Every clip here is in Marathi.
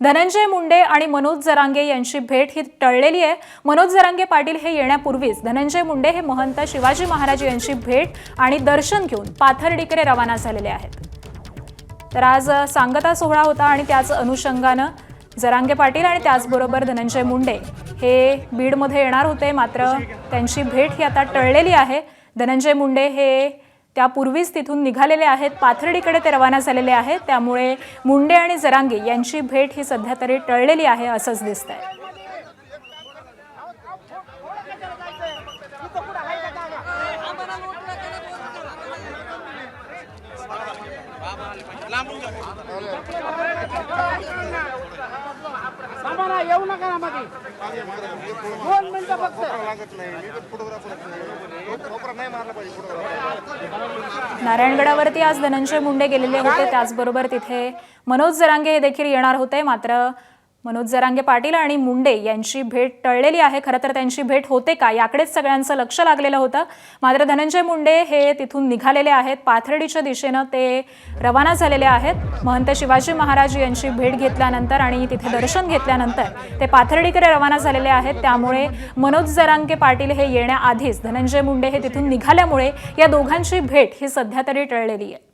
धनंजय मुंडे आणि मनोज जरांगे यांची भेट ही टळलेली आहे। मनोज जरांगे पाटील हे येण्यापूर्वीच धनंजय मुंडे हे महंत शिवाजी महाराज यांची भेट आणि दर्शन घेऊन पाथर्डीकडे रवाना झालेले आहेत। तर आज सांगता सोहळा होता आणि त्याच अनुषंगाने जरांगे पाटील आणि त्याचबरोबर धनंजय मुंडे हे बीडमध्ये येणार होते, मात्र त्यांची भेट ही आता टळलेली आहे। धनंजय मुंडे हे त्यापूर्वीच तिथून निघालेले आहेत, पाथर्डीकडे ते रवाना झालेले आहेत। त्यामुळे मुंडे आणि जरांगे यांची भेट ही सध्या तरी टळलेली आहे असंच दिसतंय। येऊ नका ना मध्ये 2 मिनिटं फक्त नारायणगडावरती आज धनंजय मुंडे गेलेले होते, त्याचबरोबर तिथे मनोज जरांगे हे देखील येणार होते, मात्र मनोज जरांगे पाटील आणि मुंडे यांची भेट टळलेली आहे। खरं तर त्यांची भेट होते का याकडेच सगळ्यांचं लक्ष लागलेलं होतं, मात्र धनंजय मुंडे हे तिथून निघालेले आहेत, पाथर्डीच्या दिशेने ते रवाना झालेले आहेत। महंत शिवाजी महाराज यांची भेट घेतल्यानंतर आणि तिथे दर्शन घेतल्यानंतर ते पाथर्डीकडे रवाना झालेले आहेत। त्यामुळे मनोज जरांगे पाटील हे येण्याआधीच धनंजय मुंडे हे तिथून निघाल्यामुळे या दोघांची भेट ही सध्या तरी टळलेली आहे।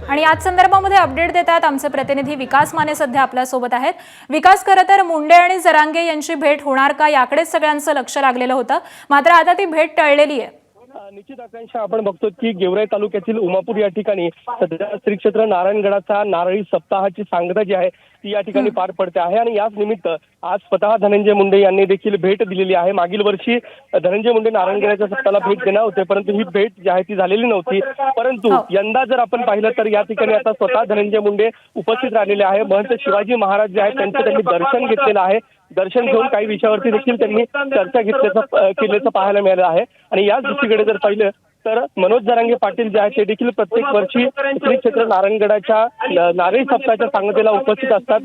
आणि याच संदर्भामध्ये अपडेट देतात आमचे प्रतिनिधी विकास माने सध्या आपल्या सोबत आहेत। विकास, खरं तर मुंडे आणि जरांगे यांची भेट होणार का याकडेच सगळ्यांचं लक्ष लागलेलं होतं, मात्र आता ती भेट टळलेली आहे। निश्चित आकांक्षा, आपण बघतो की गेवराई तालुक्यातील उमापूर या ठिकाणी सध्या श्री क्षेत्र नारायणगडाचा नारळी सप्ताहाची सांगता जी आहे ती या ठिकाणी पार पडते आहे आणि याच निमित्त आज स्वतः धनंजय मुंडे यांनी देखील भेट दिलेली आहे। मागील वर्षी धनंजय मुंडे नारायणगडाच्या सप्ताहाला भेट देणार होते, परंतु ही भेट जी आहे ती झालेली नव्हती। परंतु यंदा जर आपण पाहिलं तर या ठिकाणी आता स्वतः धनंजय मुंडे उपस्थित राहिलेले आहे। महंत शिवाजी महाराज जे आहेत त्यांनी दर्शन घेतलेलं आहे। दर्शन घेऊन काही विषयावरती देखील त्यांनी चर्चा केल्याचं पाहायला मिळालं आहे। आणि याच दृष्टीकडे जर पाहिलं तर मनोज जरांगे पाटील जे आहेत ते देखील प्रत्येक वर्षी श्री क्षेत्र नारायणगडाच्या नारळी सप्ताहाच्या सांगतेला उपस्थित असतात।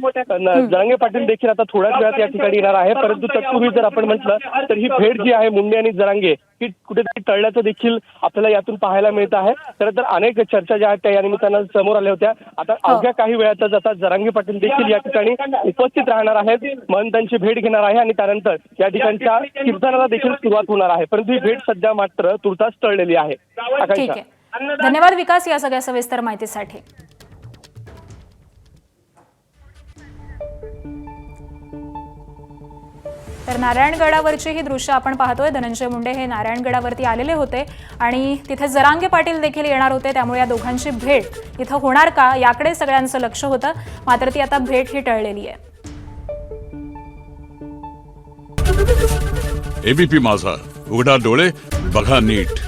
जरांगे पाटील देखील आता थोड्याच वेळात या ठिकाणी येणार आहे, परंतु तत्पूर्वी जर आपण म्हटलं तर ही भेट जी आहे मुंडे आणि जरांगे ही कुठेतरी टळल्याचं देखील आपल्याला यातून पाहायला मिळत आहे। खरं तर अनेक चर्चा ज्या आहेत त्या या निमित्तानं समोर आल्या होत्या। आता अवघ्या काही वेळातच आता जरांगे पाटील देखील या ठिकाणी उपस्थित राहणार आहेत, महंतांची भेट घेणार आहे आणि त्यानंतर या ठिकाणच्या कीर्तनाला देखील सुरुवात होणार आहे। परंतु ही भेट सध्या मात्र तुर्तास टळलेली आहे। ठीक आहे, धन्यवाद विकास या सगळ्या सविस्तर माहितीसाठी। तर नारायणगडावरची ही दृश्य आपण पाहतोय। धनंजय मुंडे हे नारायणगडावरती आलेले होते आणि तिथे जरांगे पाटील देखील येणार होते, त्यामुळे या दोघांची भेट इथं होणार का याकडे सगळ्यांचं लक्ष होतं, मात्र ती आता भेट ही टळलेली आहे। एबीपी माझा, उघडा डोळे बघा नीट।